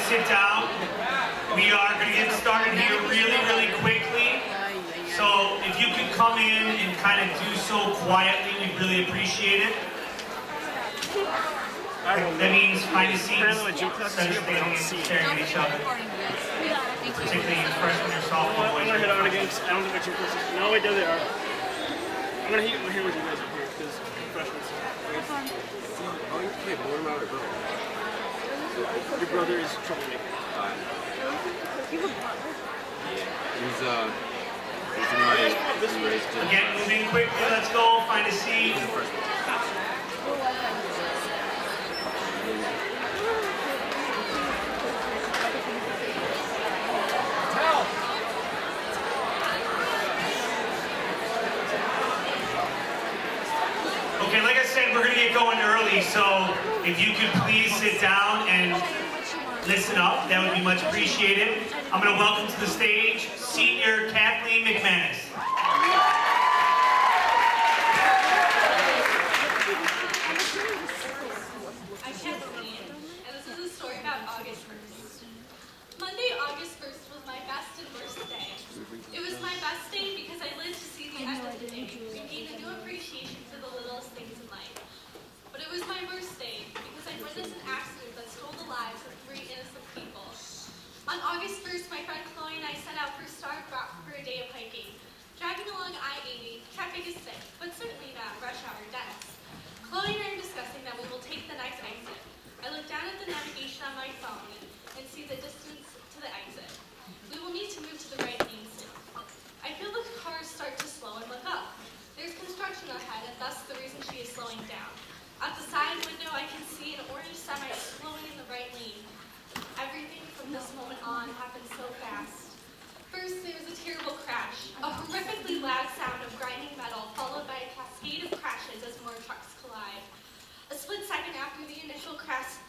sit down. We are going to get started here really quickly. So if you could come in and kind of do so quietly, we'd really appreciate it. That means find a seat instead of standing and staring at each other. Particularly you freshmen or sophomore boys. I'm going to head out against, I don't think my gym classes. No, wait, there they are. I'm going to hit with you guys up here because freshmen. Oh, you can't blow him out of brother. Your brother is a troublemaker. He's in my raised gym. Again, moving quickly, let's go, find a seat. Okay, like I said, we're going to get going early, so if you could please sit down and listen up, that would be much appreciated. I'm going to welcome to the stage Senior Kathleen McManus. I'm Kathleen, and this is a story about August 1st. Monday, August 1st was my best and worst day. It was my best day because I lived to see the end of the day and gained a new appreciation for the littlest things in life. But it was my worst day because I witnessed an accident that stole the lives of 3 innocent people. On August 1st, my friend Chloe and I set out for Stark Rock for a day of hiking. Driving along I-80, traffic is thick, but certainly not rush hour dense. Chloe and I are discussing that we will take the next exit. I look down at the navigation on my phone and see the distance to the exit. We will need to move to the right lane soon. I feel the car start to slow and look up. There's construction ahead, and thus the reason she is slowing down. At the side window, I can see an orange semi slowing in the right lane. Everything from this moment on happened so fast. First, there was a terrible crash, a horrifically loud sound of grinding metal, followed by a cascade of crashes as more trucks collide. A split second after the initial crash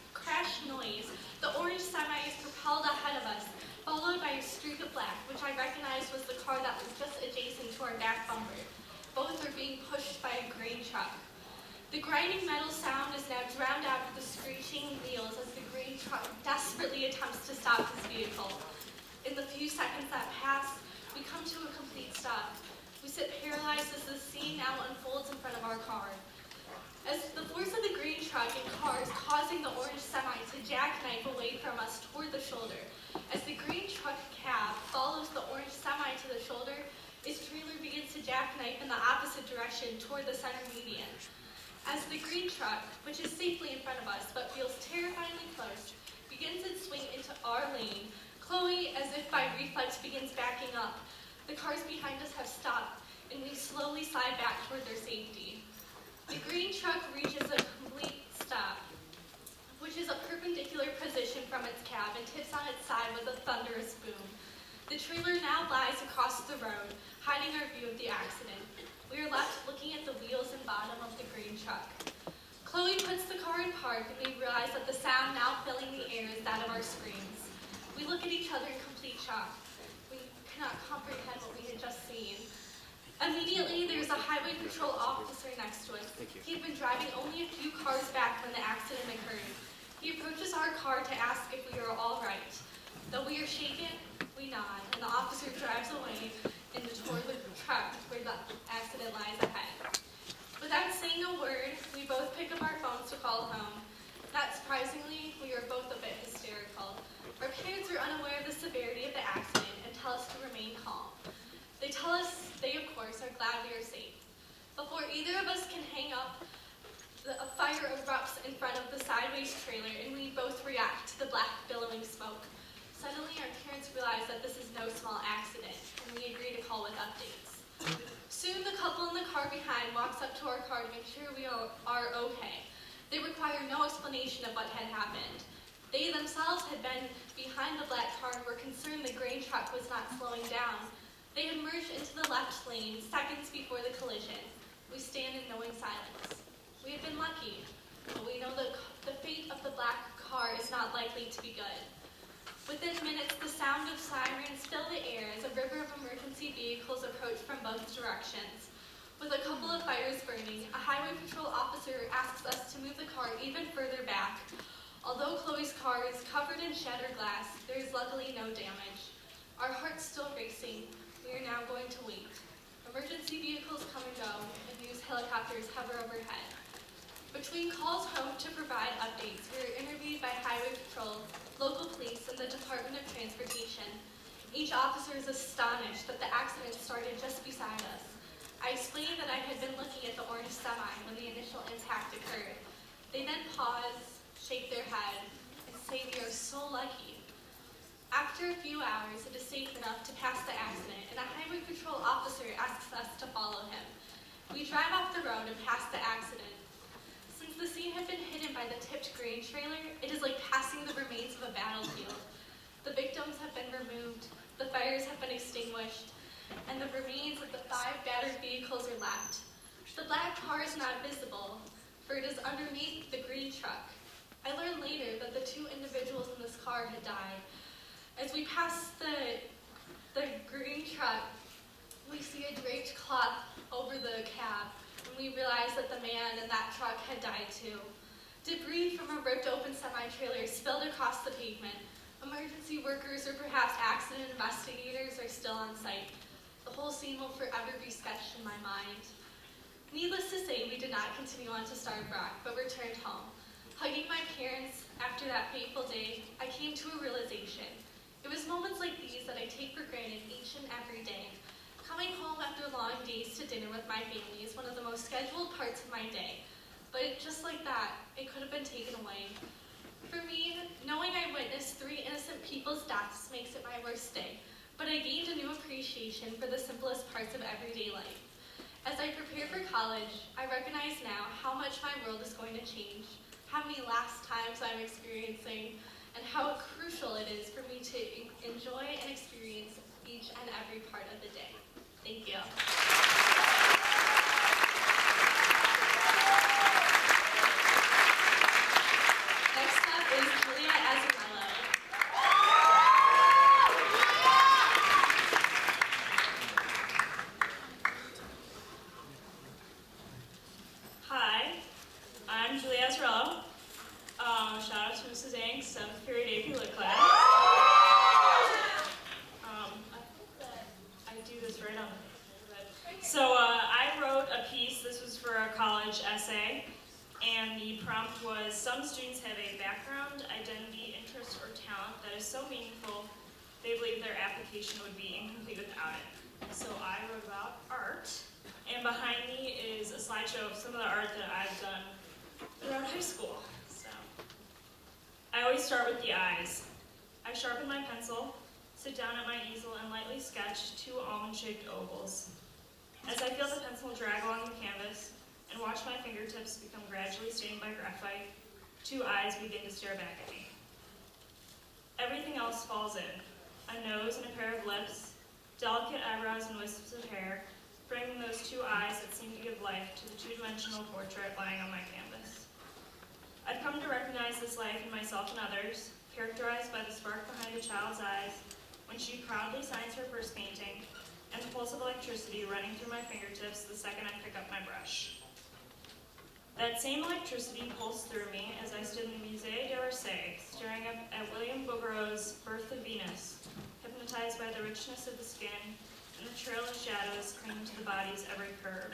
noise, the orange semi is propelled ahead of us, followed by a streak of black, which I recognized was the car that was just adjacent to our back bumper. Both are being pushed by a grain truck. The grinding metal sound is now drowned out with the screeching wheels as the grain truck desperately attempts to stop his vehicle. In the few seconds that pass, we come to a complete stop. We sit paralyzed as the scene now unfolds in front of our car. As the force of the green truck and car is causing the orange semi to jackknife away from us toward the shoulder. As the green truck cab follows the orange semi to the shoulder, its trailer begins to jackknife in the opposite direction toward the center median. As the green truck, which is safely in front of us but feels terrifyingly close, begins its swing into our lane, Chloe, as if by reflex, begins backing up. The cars behind us have stopped, and we slowly slide back toward their safety. The green truck reaches a complete stop, which is a perpendicular position from its cab and tips on its side with a thunderous boom. The trailer now lies across the road, hiding our view of the accident. We are left looking at the wheels and bottom of the green truck. Chloe puts the car in park, and we realize that the sound now filling the air is that of our screams. We look at each other in complete shock. We cannot comprehend what we had just seen. Immediately, there's a highway patrol officer next to us. He had been driving only a few cars back when the accident occurred. He approaches our car to ask if we are all right. Though we are shaken, we nod, and the officer drives away and toward the truck where the accident lies ahead. Without saying a word, we both pick up our phones to call home. Not surprisingly, we are both a bit hysterical. Our parents are unaware of the severity of the accident and tell us to remain calm. They tell us they, of course, are glad we are safe. Before either of us can hang up, a fire erupts in front of the sideways trailer, and we both react to the black billowing smoke. Suddenly, our parents realize that this is no small accident, and we agree to call with updates. Soon, the couple in the car behind walks up to our car to make sure we are okay. They require no explanation of what had happened. They themselves had been behind the black car and were concerned the grain truck was not slowing down. They had merged into the left lane seconds before the collision. We stand in knowing silence. We have been lucky, but we know that the fate of the black car is not likely to be good. Within minutes, the sound of sirens fill the air as a river of emergency vehicles approach from both directions. With a couple of fires burning, a highway patrol officer asks us to move the car even further back. Although Chloe's car is covered in shattered glass, there is luckily no damage. Our hearts still racing. We are now going to wait. Emergency vehicles come and go, and news helicopters hover overhead. Between calls home to provide updates, we are interviewed by Highway Patrol, local police, and the Department of Transportation. Each officer is astonished that the accident started just beside us. I explained that I had been looking at the orange semi when the initial impact occurred. They then pause, shake their head, and say we are so lucky. After a few hours, it is safe enough to pass the accident, and a highway patrol officer asks us to follow him. We drive off the road and pass the accident. Since the scene had been hidden by the tipped grain trailer, it is like passing the remains of a battlefield. The victims have been removed, the fires have been extinguished, and the remains of the 5 battered vehicles are left. The black car is not visible, for it is underneath the green truck. I learned later that the 2 individuals in this car had died. As we pass the green truck, we see a draped cloth over the cab, and we realize that the man in that truck had died too. Debris from a ripped open semi-trailer spilled across the pavement. Emergency workers or perhaps accident investigators are still on site. The whole scene will forever be sketched in my mind. Needless to say, we did not continue on to Starved Rock, but returned home. Hugging my parents after that fateful day, I came to a realization. It was moments like these that I take for granted each and every day. Coming home after long days to dinner with my family is one of the most scheduled parts of my day. But just like that, it could have been taken away. For me, knowing I witnessed 3 innocent people's deaths makes it my worst day. But I gained a new appreciation for the simplest parts of everyday life. As I prepare for college, I recognize now how much my world is going to change, how many last times I'm experiencing, and how crucial it is for me to enjoy and experience each and every part of the day. Thank you. Next up is Julia Azzarello. Hi, I'm Julia Azzarello. Shout out to Mrs. Ang, 7th period AP Lit class. I hope that I do this right on the So I wrote a piece, this was for a college essay, and the prompt was, some students have a background, identity, interest, or talent that is so meaningful, they believe their application would be incomplete without it. So I wrote about art, and behind me is a slideshow of some of the art that I've done throughout high school. So I always start with the eyes. I sharpen my pencil, sit down at my easel, and lightly sketch 2 almond-shaped ovals. As I feel the pencil drag along the canvas and watch my fingertips become gradually stained by graphite, 2 eyes begin to stare back at me. Everything else falls in. A nose and a pair of lips, delicate eyebrows and wisps of hair, framing those 2 eyes that seem to give life to the 2-dimensional portrait lying on my canvas. I've come to recognize this life in myself and others, characterized by the spark behind a child's eyes when she proudly signs her first painting, and the pulse of electricity running through my fingertips the second I pick up my brush. That same electricity pulsed through me as I stood in the Musée d'Orsay, staring up at William Bouguereau's Birth of Venus, hypnotized by the richness of the skin and the trail of shadows clinging to the body's every curve.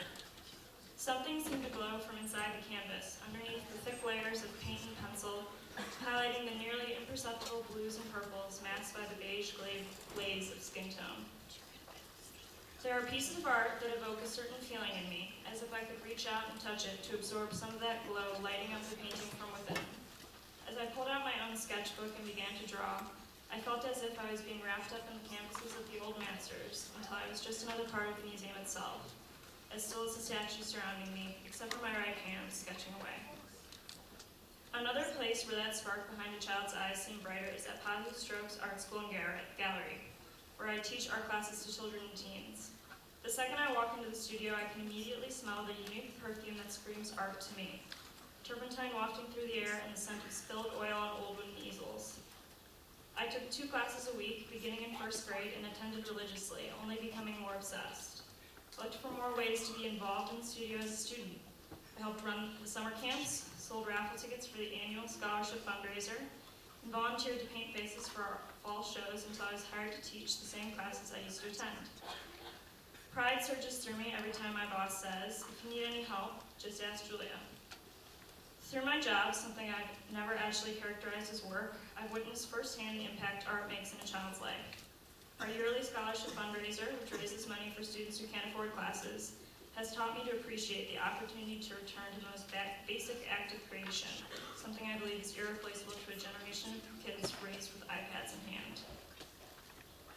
Something seemed to glow from inside the canvas, underneath the thick layers of paint and pencil, highlighting the nearly imperceptible blues and purples masked by the beige glaze of skin tone. There are pieces of art that evoke a certain feeling in me, as if I could reach out and touch it to absorb some of that glow lighting up the painting from within. As I pulled out my own sketchbook and began to draw, I felt as if I was being wrapped up in the canvases of the old masters, until I was just another part of the museum itself, as still as the statues surrounding me, except for my right hand sketching away. Another place where that spark behind a child's eyes seemed brighter is at Positive Strokes Art School and Gallery, where I teach art classes to children and teens. The second I walk into the studio, I can immediately smell the unique perfume that screams art to me. Turpentine wafting through the air and the scent of spilled oil on old wooden easels. I took 2 classes a week, beginning in 1st grade, and attended religiously, only becoming more obsessed. I looked for more ways to be involved in the studio as a student. I helped run the summer camps, sold raffle tickets for the annual scholarship fundraiser, and volunteered to paint faces for our fall shows until I was hired to teach the same classes I used to attend. Pride surges through me every time my boss says, "If you need any help, just ask Julia." Through my job, something I've never actually characterized as work, I've witnessed firsthand the impact art makes in a child's life. Our yearly scholarship fundraiser, which raises money for students who can't afford classes, has taught me to appreciate the opportunity to return to the most basic act of creation, something I believe is irreplaceable to a generation of kids raised with iPads in hand.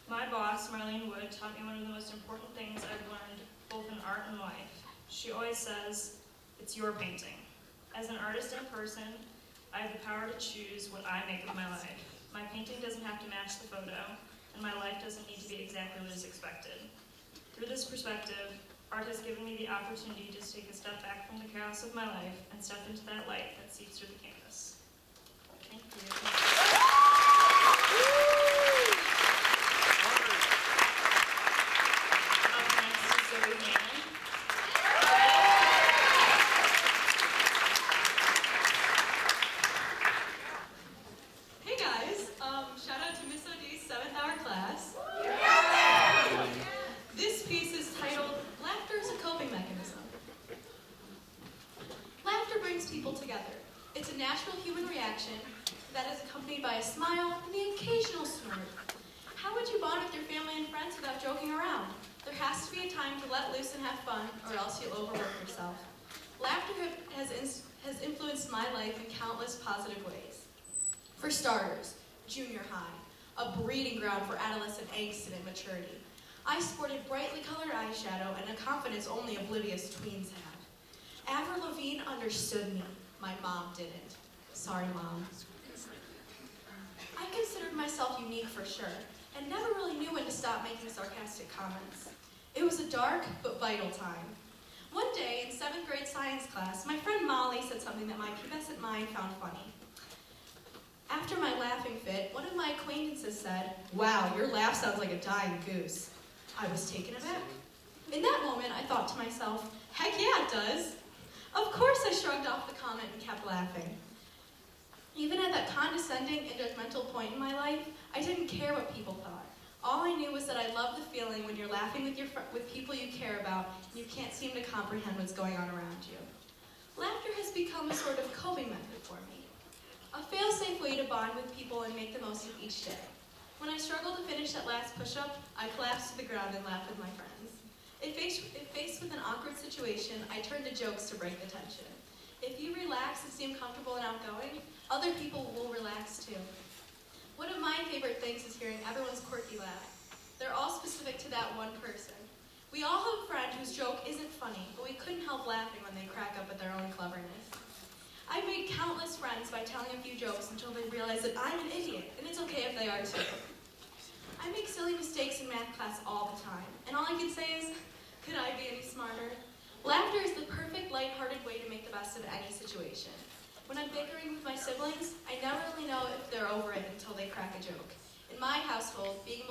My boss, Marlene Wood, taught me one of the most important things I've learned both in art and life. She always says, "It's your painting." As an artist and person, I have the power to choose what I make of my life. My painting doesn't have to match the photo, and my life doesn't need to be exactly what is expected. Through this perspective, art has given me the opportunity to take a step back from the chaos of my life and step into that light that seeps through the canvas. Thank you. Up next is Zoe Mann. Hey guys, shout out to Miss OD's 7th hour class. This piece is titled, "Laughter is a Coping Mechanism." Laughter brings people together. It's a natural human reaction that is accompanied by a smile and the occasional snort. How would you bond with your family and friends without joking around? There has to be a time to let loose and have fun, or else you'll overwork yourself. Laughter has influenced my life in countless positive ways. For starters, junior high, a breeding ground for adolescent angst and immaturity. I sported brightly colored eyeshadow and a confidence only oblivious tweens have. Avril Lavigne understood me. My mom didn't. Sorry, Mom. I considered myself unique for sure, and never really knew when to stop making sarcastic comments. It was a dark but vital time. One day, in 7th grade science class, my friend Molly said something that my pubescent mind found funny. After my laughing fit, one of my acquaintances said, "Wow, your laugh sounds like a dying goose." I was taken aback. In that moment, I thought to myself, heck yeah, it does. Of course I shrugged off the comment and kept laughing. Even at that condescending and judgmental point in my life, I didn't care what people thought. All I knew was that I loved the feeling when you're laughing with people you care about and you can't seem to comprehend what's going on around you. Laughter has become a sort of coping method for me. A fail-safe way to bond with people and make the most of each day. When I struggled to finish that last push-up, I collapsed to the ground and laughed with my friends. If faced with an awkward situation, I turned to jokes to break the tension. If you relax and seem comfortable and outgoing, other people will relax too. One of my favorite things is hearing everyone's quirky laugh. They're all specific to that one person. We all have a friend whose joke isn't funny, but we couldn't help laughing when they crack up at their own cleverness. I've made countless friends by telling a few jokes until they realize that I'm an idiot, and it's okay if they are too. I make silly mistakes in math class all the time, and all I can say is, could I be any smarter? Laughter is the perfect, lighthearted way to make the best of any situation. When I'm bickering with my siblings, I never really know if they're over it until they crack a joke. In my household, being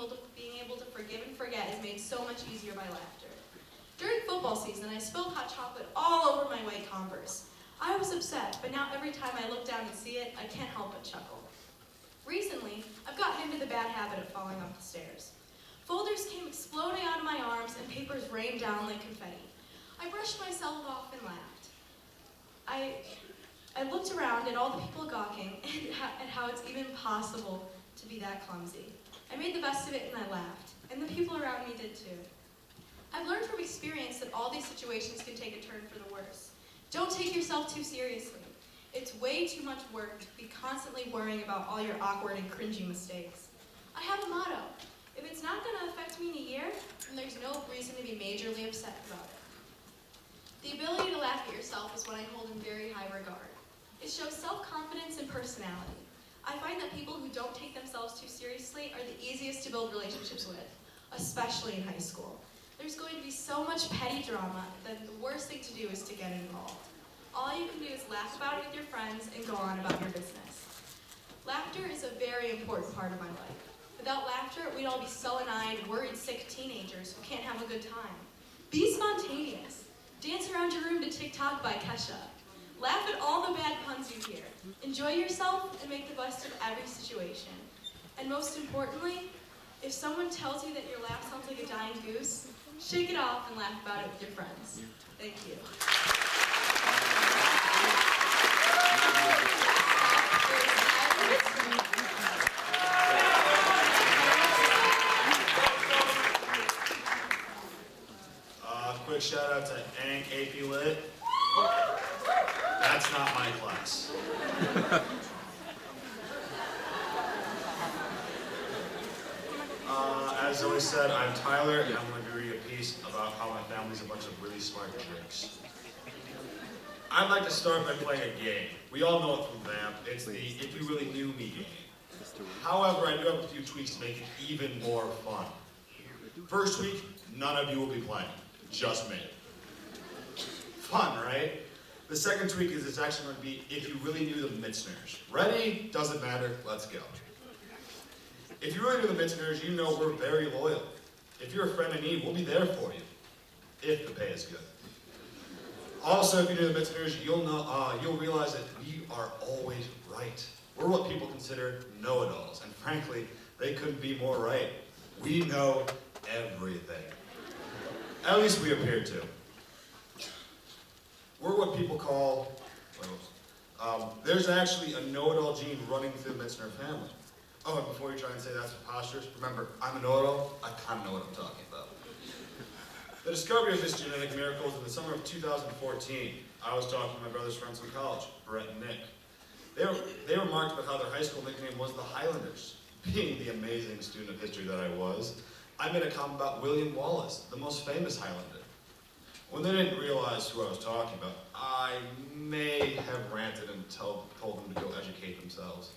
able to forgive and forget is made so much easier by laughter. During football season, I spilled hot chocolate all over my white Converse. I was upset, but now every time I look down and see it, I can't help but chuckle. Recently, I've gotten into the bad habit of falling off the stairs. Folders came exploding out of my arms and papers rained down like confetti. I brushed myself off and laughed. I looked around at all the people gawking and at how it's even possible to be that clumsy. I made the best of it and I laughed, and the people around me did too. I've learned from experience that all these situations can take a turn for the worse. Don't take yourself too seriously. It's way too much work to be constantly worrying about all your awkward and cringy mistakes. I have a motto. If it's not going to affect me in a year, then there's no reason to be majorly upset about it. The ability to laugh at yourself is what I hold in very high regard. It shows self-confidence and personality. I find that people who don't take themselves too seriously are the easiest to build relationships with, especially in high school. There's going to be so much petty drama that the worst thing to do is to get involved. All you can do is laugh about it with your friends and go on about your business. Laughter is a very important part of my life. Without laughter, we'd all be sullen-eyed, worried, sick teenagers who can't have a good time. Be spontaneous. Dance around your room to TikTok by Kesha. Laugh at all the bad puns you hear. Enjoy yourself and make the best of every situation. And most importantly, if someone tells you that your laugh sounds like a dying goose, shake it off and laugh about it with your friends. Thank you. Quick shout out to Ank AP Lit. That's not my class. As Zoe said, I'm Tyler, and I'm going to be reading a piece about how my family's a bunch of really smart jerks. I'd like to start by playing a game. We all know it from Vamp. It's the If You Really Knew Me game. However, I do have a few tweaks to make it even more fun. First week, none of you will be playing. Just me. Fun, right? The second tweak is it's actually going to be If You Really Knew the Mitzner's. Ready? Doesn't matter. Let's go. If you really knew the Mitzner's, you know we're very loyal. If you're a friend in need, we'll be there for you. If the pay is good. Also, if you knew the Mitzner's, you'll realize that we are always right. We're what people consider know-it-alls. And frankly, they couldn't be more right. We know everything. At least we appear to. We're what people call, there's actually a know-it-all gene running through the Mitzner family. Oh, and before you try and say that's preposterous, remember, I'm a know-it-all, I kind of know what I'm talking about. The discovery of this genetic miracle was in the summer of 2014. I was talking to my brother's friends from college, Brett and Nick. They remarked about how their high school nickname was the Highlanders. Being the amazing student of history that I was, I made a comment about William Wallace, the most famous Highlander. When they didn't realize who I was talking about, I may have ranted and told them to go educate themselves.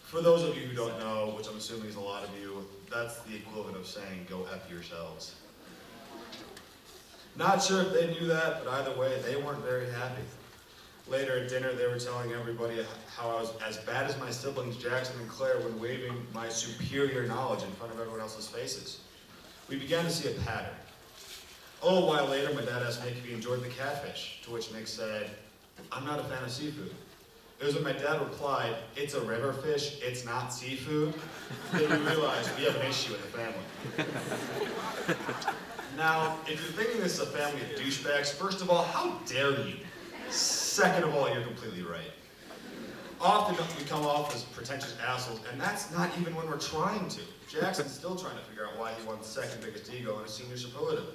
For those of you who don't know, which I'm assuming is a lot of you, that's the equivalent of saying, go F yourselves. Not sure if they knew that, but either way, they weren't very happy. Later at dinner, they were telling everybody how I was as bad as my siblings Jackson and Claire when waving my superior knowledge in front of everyone else's faces. We began to see a pattern. A little while later, my dad asked Nick if he enjoyed the catfish, to which Nick said, I'm not a fan of seafood. It was when my dad replied, it's a river fish, it's not seafood, that we realized we have an issue in the family. Now, if you're thinking this is a family of douchebags, first of all, how dare you? Second of all, you're completely right. Often we come off as pretentious assholes, and that's not even when we're trying to. Jackson's still trying to figure out why he won the second biggest ego in a senior superlative.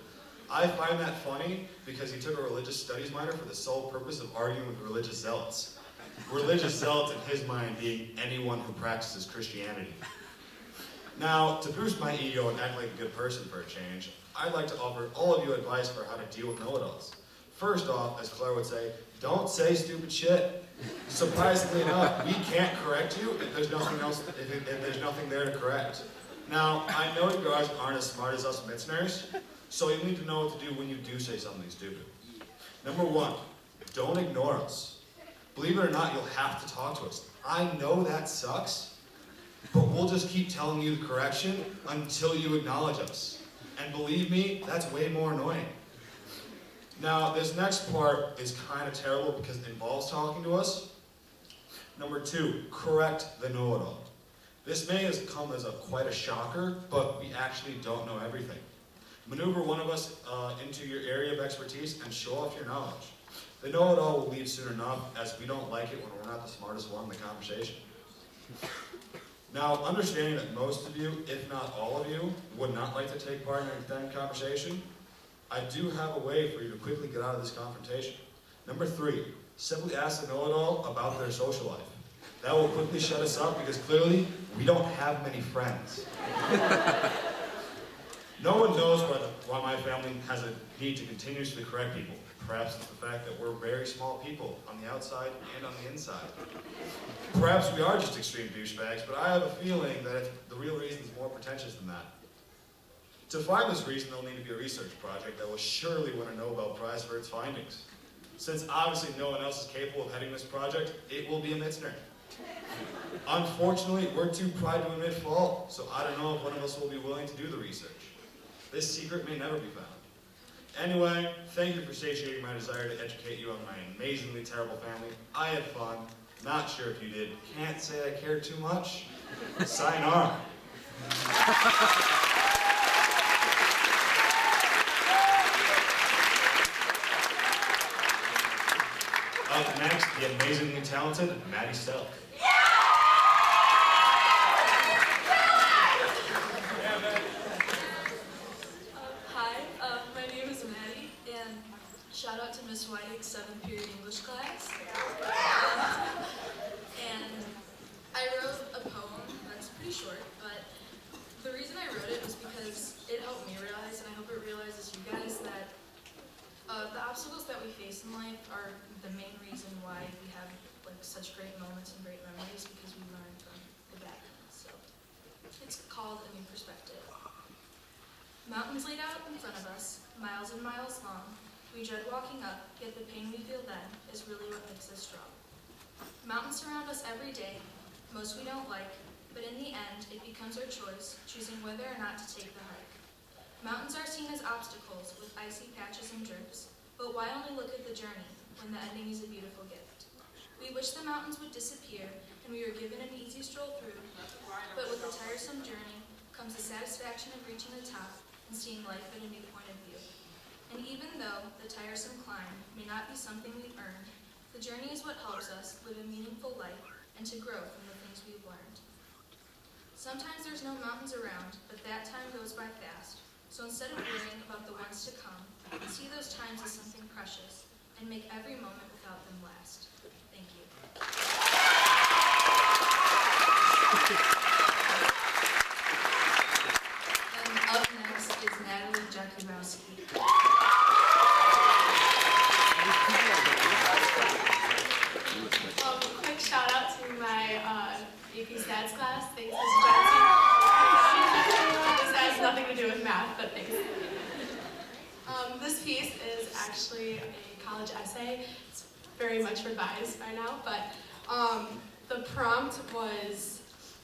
I find that funny because he took a religious studies minor for the sole purpose of arguing with religious zealots. Religious zealots in his mind being anyone who practices Christianity. Now, to boost my ego and act like a good person for a change, I'd like to offer all of you advice for how to deal with know-it-alls. First off, as Claire would say, don't say stupid shit. Surprisingly enough, we can't correct you if there's nothing else, if there's nothing there to correct. Now, I know you guys aren't as smart as us Mitzners, so you need to know what to do when you do say something stupid. Number one, don't ignore us. Believe it or not, you'll have to talk to us. I know that sucks, but we'll just keep telling you the correction until you acknowledge us. And believe me, that's way more annoying. Now, this next part is kind of terrible because it involves talking to us. Number two, correct the know-it-all. This may have come as quite a shocker, but we actually don't know everything. Maneuver one of us into your area of expertise and show off your knowledge. The know-it-all will leave soon enough, as we don't like it when we're not the smartest one in the conversation. Now, understanding that most of you, if not all of you, would not like to take part in an extended conversation, I do have a way for you to quickly get out of this confrontation. Number three, simply ask the know-it-all about their social life. That will quickly shut us up because clearly we don't have many friends. No one knows why my family has a need to continuously correct people. Perhaps it's the fact that we're very small people on the outside and on the inside. Perhaps we are just extreme douchebags, but I have a feeling that the real reason is more pretentious than that. To find this reason, there'll need to be a research project that will surely win a Nobel Prize for its findings. Since obviously no one else is capable of heading this project, it will be a Mitzner. Unfortunately, we're too proud to admit fault, so I don't know if one of us will be willing to do the research. This secret may never be found. Anyway, thank you for satiating my desire to educate you on my amazingly terrible family. I had fun. Not sure if you did. Can't say I cared too much. Sayonara. Up next, the amazingly talented Maddie Stelk. Hi, my name is Maddie, and shout out to Miss Whiting's 7th period English class. And I wrote a poem that's pretty short, but the reason I wrote it was because it helped me realize, and I hope it realizes you guys, that the obstacles that we face in life are the main reason why we have like such great moments and great memories, because we learn from the bad things. So it's called A New Perspective. Mountains laid out in front of us, miles and miles long. We dread walking up, yet the pain we feel then is really what makes us strong. Mountains surround us every day, most we don't like, but in the end, it becomes our choice, choosing whether or not to take the hike. Mountains are seen as obstacles with icy patches and drifts, but why only look at the journey when the ending is a beautiful gift? We wish the mountains would disappear and we were given an easy stroll through, but with the tiresome journey comes the satisfaction of reaching the top and seeing life at a new point of view. And even though the tiresome climb may not be something we earned, the journey is what helps us live a meaningful life and to grow from the things we've learned. Sometimes there's no mountains around, but that time goes by fast. So instead of worrying about the ones to come, see those times as something precious and make every moment without them last. Thank you. And up next is Natalie Jakubowski. Quick shout out to my AP Stats class. Thanks, Ms. Johnson. This has nothing to do with math, but thanks. This piece is actually a college essay. It's very much revised by now, but the prompt was,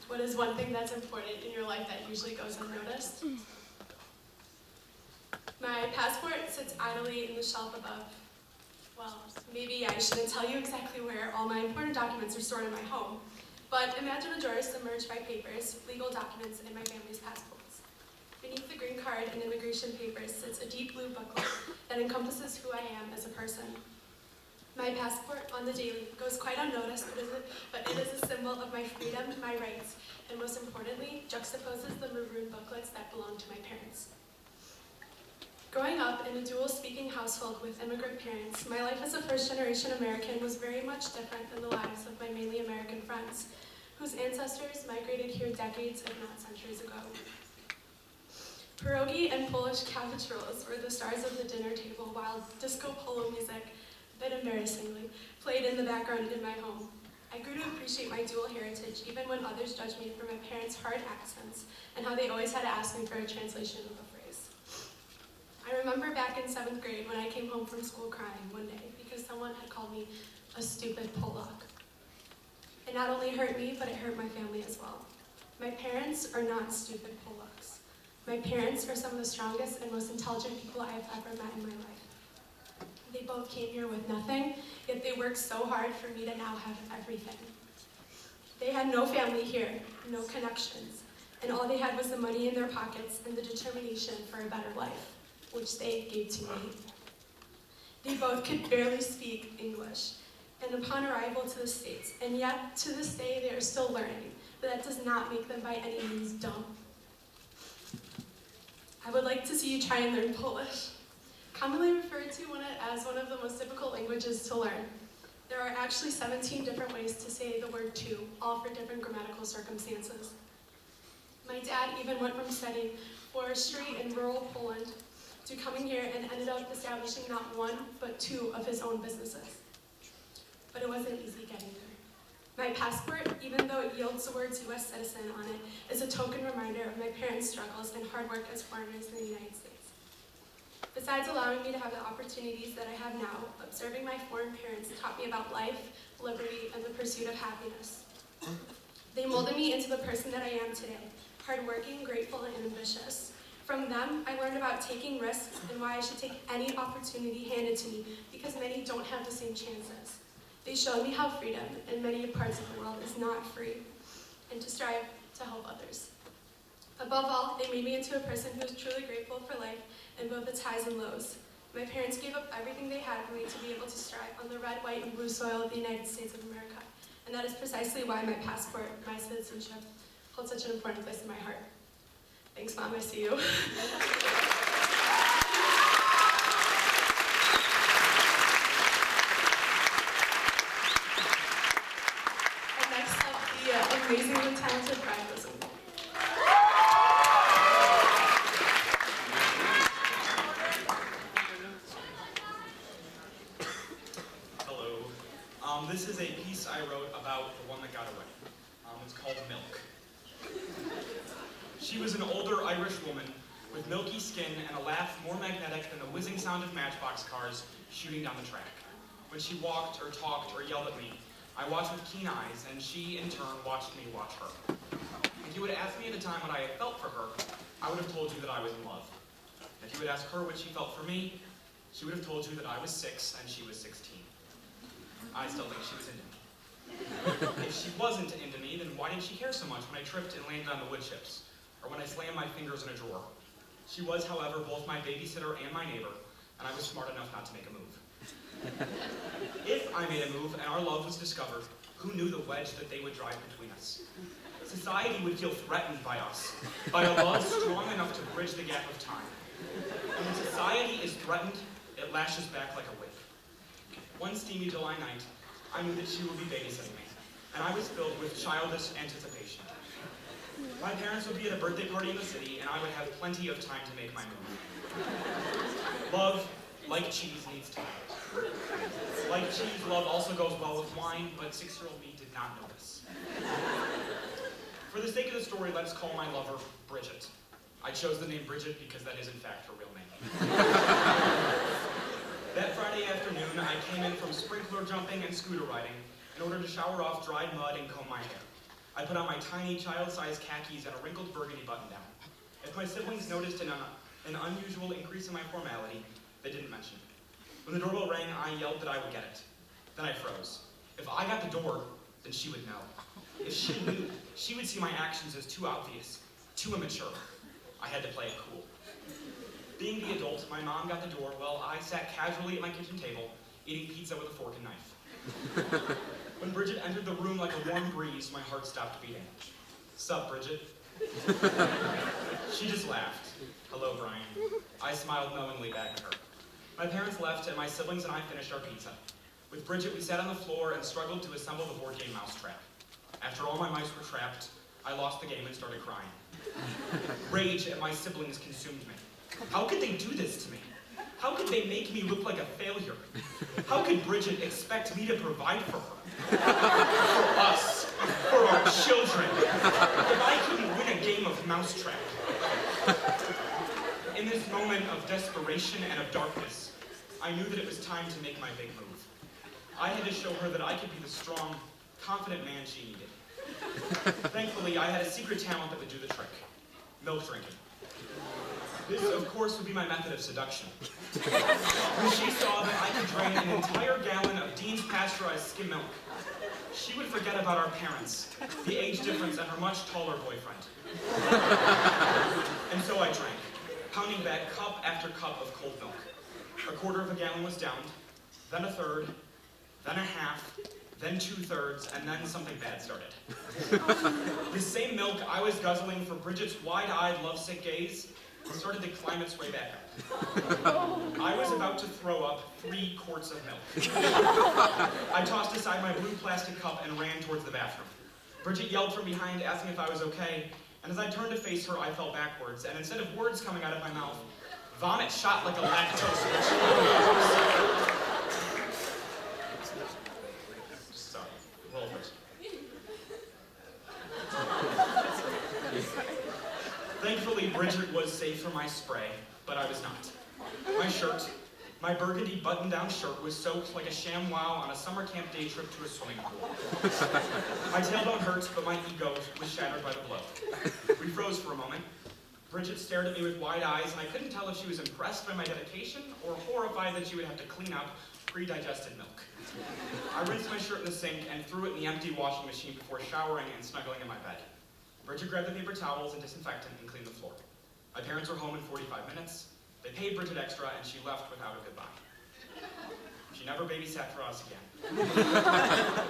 what is one thing that's important in your life that usually goes unnoticed? My passport sits idly in the shelf above. Well, maybe I shouldn't tell you exactly where all my important documents are stored in my home, but imagine a drawer submerged by papers, legal documents, and my family's passports. Beneath the green card and immigration papers sits a deep blue booklet that encompasses who I am as a person. My passport on the daily goes quite unnoticed, but it is a symbol of my freedom, my rights, and most importantly, juxtaposes the maroon booklets that belong to my parents. Growing up in a dual-speaking household with immigrant parents, my life as a first-generation American was very much different than the lives of my mainly American friends, whose ancestors migrated here decades, if not centuries ago. Pierogi and Polish cabbage rolls were the stars of the dinner table, while disco polo music, a bit embarrassingly, played in the background in my home. I grew to appreciate my dual heritage, even when others judged me for my parents' hard accents and how they always had to ask me for a translation of a phrase. I remember back in 7th grade when I came home from school crying one day because someone had called me a stupid Polak. It not only hurt me, but it hurt my family as well. My parents are not stupid Polaks. My parents are some of the strongest and most intelligent people I have ever met in my life. They both came here with nothing, yet they worked so hard for me to now have everything. They had no family here, no connections, and all they had was the money in their pockets and the determination for a better life, which they gave to me. They both could barely speak English, and upon arrival to the States, and yet to this day they are still learning, but that does not make them by any means dumb. I would like to see you try and learn Polish. Commonly referred to as one of the most difficult languages to learn. There are actually 17 different ways to say the word to, all for different grammatical circumstances. My dad even went from studying forestry in rural Poland to coming here and ended up establishing not one, but 2 of his own businesses. But it wasn't easy getting there. My passport, even though it yields the words U.S. citizen on it, is a token reminder of my parents' struggles and hard work as foreigners in the United States. Besides allowing me to have the opportunities that I have now, observing my foreign parents taught me about life, liberty, and the pursuit of happiness. They molded me into the person that I am today, hardworking, grateful, and ambitious. From them, I learned about taking risks and why I should take any opportunity handed to me because many don't have the same chances. They showed me how freedom in many parts of the world is not free and to strive to help others. Above all, they made me into a person who is truly grateful for life in both its highs and lows. My parents gave up everything they had for me to be able to strive on the red, white, and blue soil of the United States of America. And that is precisely why my passport, my citizenship, holds such an important place in my heart. Thanks, Mom, I see you. And next up, the amazing and talented Brian Bosom. Hello. This is a piece I wrote about the one that got away. It's called Milk. She was an older Irish woman with milky skin and a laugh more magnetic than the whizzing sound of matchbox cars shooting down the track. When she walked or talked or yelled at me, I watched with keen eyes, and she, in turn, watched me watch her. If you had asked me at the time what I had felt for her, I would have told you that I was in love. If you had asked her what she felt for me, she would have told you that I was 6 and she was 16. I still think she was into me. If she wasn't into me, then why did she care so much when I tripped and landed on the wood chips, or when I slammed my fingers in a drawer? She was, however, both my babysitter and my neighbor, and I was smart enough not to make a move. If I made a move and our love was discovered, who knew the wedge that they would drive between us? Society would feel threatened by us, by a love strong enough to bridge the gap of time. And when society is threatened, it lashes back like a whip. One steamy July night, I knew that she would be babysitting me, and I was filled with childish anticipation. My parents would be at a birthday party in the city, and I would have plenty of time to make my move. Love, like cheese, needs time. Like cheese, love also goes well with wine, but 6-year-old me did not know this. For the sake of the story, let's call my lover Bridget. I chose the name Bridget because that is, in fact, her real name. That Friday afternoon, I came in from sprinkler jumping and scooter riding in order to shower off dried mud and comb my hair. I put on my tiny, child-sized khakis and a wrinkled burgundy button-down. If my siblings noticed an unusual increase in my formality, they didn't mention it. When the doorbell rang, I yelled that I would get it. Then I froze. If I got the door, then she would know. If she knew, she would see my actions as too obvious, too immature. I had to play it cool. Being the adult, my mom got the door while I sat casually at my kitchen table, eating pizza with a fork and knife. When Bridget entered the room like a warm breeze, my heart stopped beating. Sup, Bridget? She just laughed. Hello, Brian. I smiled knowingly back at her. My parents left, and my siblings and I finished our pizza. With Bridget, we sat on the floor and struggled to assemble the board game mousetrap. After all my mice were trapped, I lost the game and started crying. Rage at my siblings consumed me. How could they do this to me? How could they make me look like a failure? How could Bridget expect me to provide for her? For us, for our children, if I couldn't win a game of mousetrap. In this moment of desperation and of darkness, I knew that it was time to make my big move. I had to show her that I could be the strong, confident man she needed. Thankfully, I had a secret talent that would do the trick: milk drinking. This, of course, would be my method of seduction. When she saw that I could drain an entire gallon of Dean's pasteurized skim milk, she would forget about our parents, the age difference, and her much taller boyfriend. And so I drank, pounding back cup after cup of cold milk. A quarter of a gallon was downed, then a third, then a half, then 2/3, and then something bad started. The same milk I was guzzling for Bridget's wide-eyed, lovesick gaze started to climb its way back up. I was about to throw up 3 quarts of milk. I tossed aside my blue plastic cup and ran towards the bathroom. Bridget yelled from behind, asking if I was okay, and as I turned to face her, I fell backwards, and instead of words coming out of my mouth, vomit shot like a lactose switch. Sorry, roll first. Thankfully, Bridget was safe from my spray, but I was not. My shirt, my burgundy button-down shirt, was soaked like a ShamWow on a summer camp day trip to a swimming pool. My tailbone hurt, but my ego was shattered by the blow. We froze for a moment. Bridget stared at me with wide eyes, and I couldn't tell if she was impressed by my dedication or horrified that she would have to clean up pre-digested milk. I rinsed my shirt in the sink and threw it in the empty washing machine before showering and snuggling in my bed. Bridget grabbed the paper towels and disinfectant and cleaned the floor. My parents were home in 45 minutes. They paid Bridget extra, and she left without a goodbye. She never babysat for us again.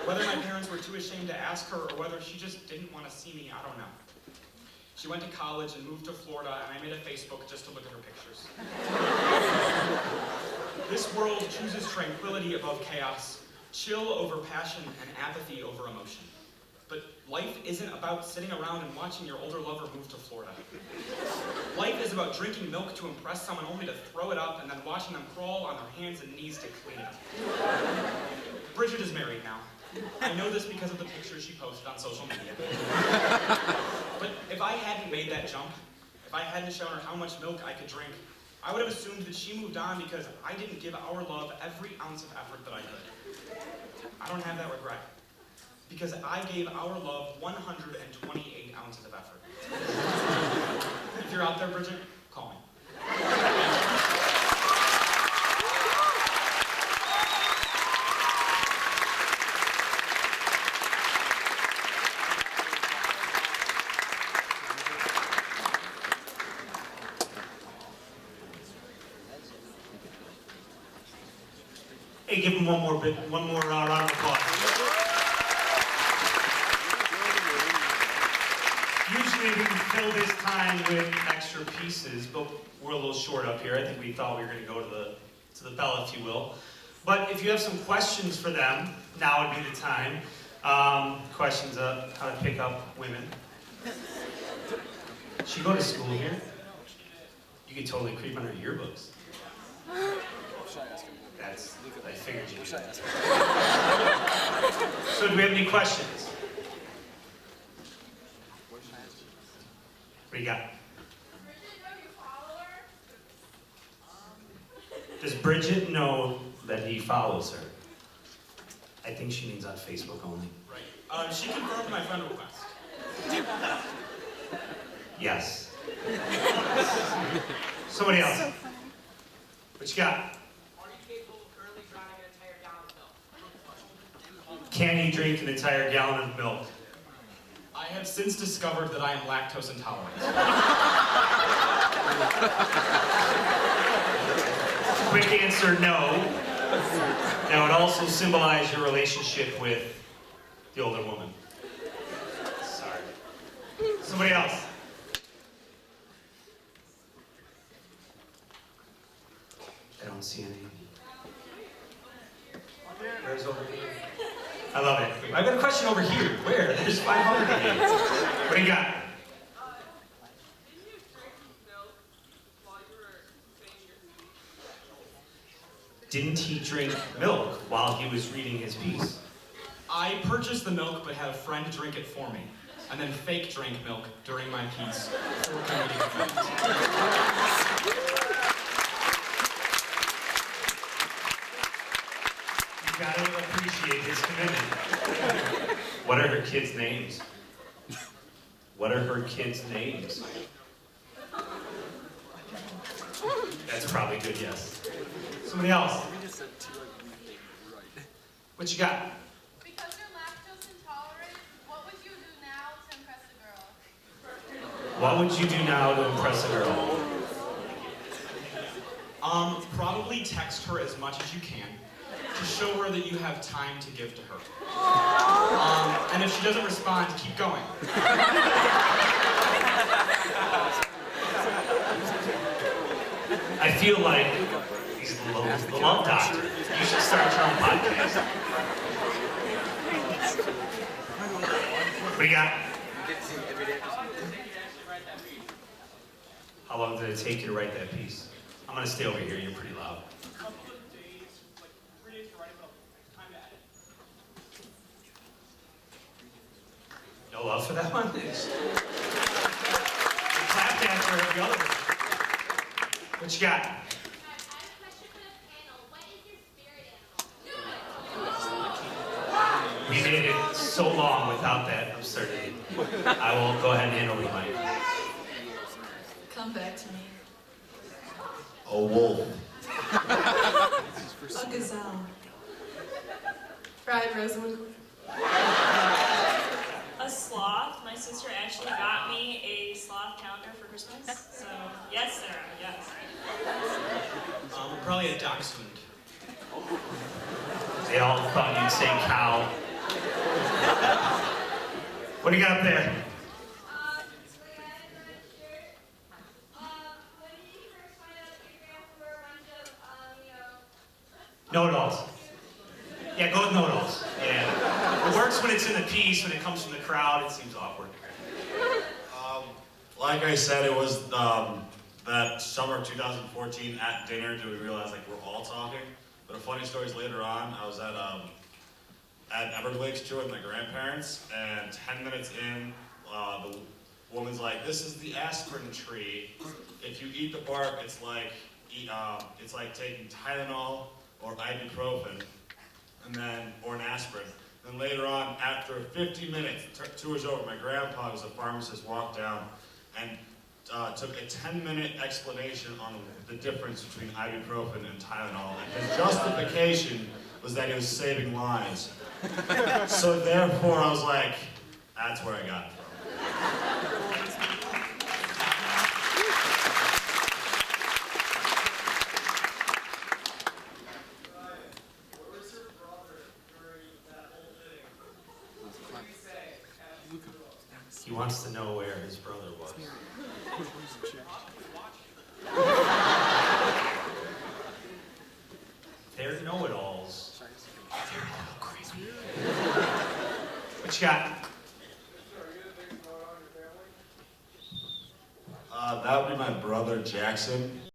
Whether my parents were too ashamed to ask her or whether she just didn't want to see me, I don't know. She went to college and moved to Florida, and I made a Facebook just to look at her pictures. This world chooses tranquility above chaos, chill over passion, and apathy over emotion. But life isn't about sitting around and watching your older lover move to Florida. Life is about drinking milk to impress someone only to throw it up and then watching them crawl on their hands and knees to clean it up. Bridget is married now. I know this because of the pictures she posted on social media. But if I hadn't made that jump, if I hadn't shown her how much milk I could drink, I would have assumed that she moved on because I didn't give our love every ounce of effort that I could. I don't have that regret, because I gave our love 128 ounces of effort. If you're out there, Bridget, call me. Hey, give him one more round of applause. Usually we can fill this time with extra pieces, but we're a little short up here. I think we thought we were going to go to the bell, if you will. But if you have some questions for them, now would be the time. Questions of how to pick up women. She go to school here. You could totally creep on her yearbooks. I figured you would. So do we have any questions? What do you got? Does Bridget know that he follows her? I think she means on Facebook only. Right. She confirmed my friend request. Yes. Somebody else. What you got? Can he drink an entire gallon of milk? I have since discovered that I am lactose intolerant. Quick answer, no. That would also symbolize your relationship with the older woman. Sorry. Somebody else. I don't see any. Where's over here? I love it. I've got a question over here. Where? There's 500 of you. What do you got? Didn't he drink milk while he was reading his piece? I purchased the milk but had a friend drink it for me, and then fake drank milk during my piece before committing offense. You gotta appreciate his commitment. What are her kids' names? What are her kids' names? That's probably good, yes. Somebody else. What you got? Because you're lactose intolerant, what would you do now to impress a girl? What would you do now to impress a girl? Probably text her as much as you can to show her that you have time to give to her. And if she doesn't respond, keep going. I feel like he's the love doctor. You should start your own podcast. What do you got? How long did it take you to write that piece? I'm gonna stay over here, you're pretty loud. A couple of days, like 3 days to write about time to edit. No love for that one? Clap after every other one. What you got? I have a question for the panel. What is your spirit animal? We made it so long without that absurdity. I will go ahead and hand over the mic. Come back to me. A wolf. A gazelle. Fried Rosamund. A sloth. My sister actually got me a sloth calendar for Christmas. So, yes, Sarah, yes. Probably a dachshund. They all thought you'd say cow. What do you got up there? Know-it-alls. Yeah, go with know-it-alls. Yeah. It works when it's in the piece. When it comes from the crowd, it seems awkward. Like I said, it was that summer of 2014 at dinner do we realize like we're all talking. But a funny story is later on, I was at Everglades too with my grandparents, and 10 minutes in, the woman's like, "This is the aspirin tree. If you eat the bark, it's like taking Tylenol or ibuprofen, or an aspirin." Then later on, after 50 minutes, tour's over, my grandpa, who's a pharmacist, walked down and took a 10-minute explanation on the difference between ibuprofen and Tylenol. And his justification was that he was saving lives. So therefore, I was like, that's where I got it from. He wants to know where his brother was. They're know-it-alls. They're a little crazy. What you got? That would be my brother Jackson.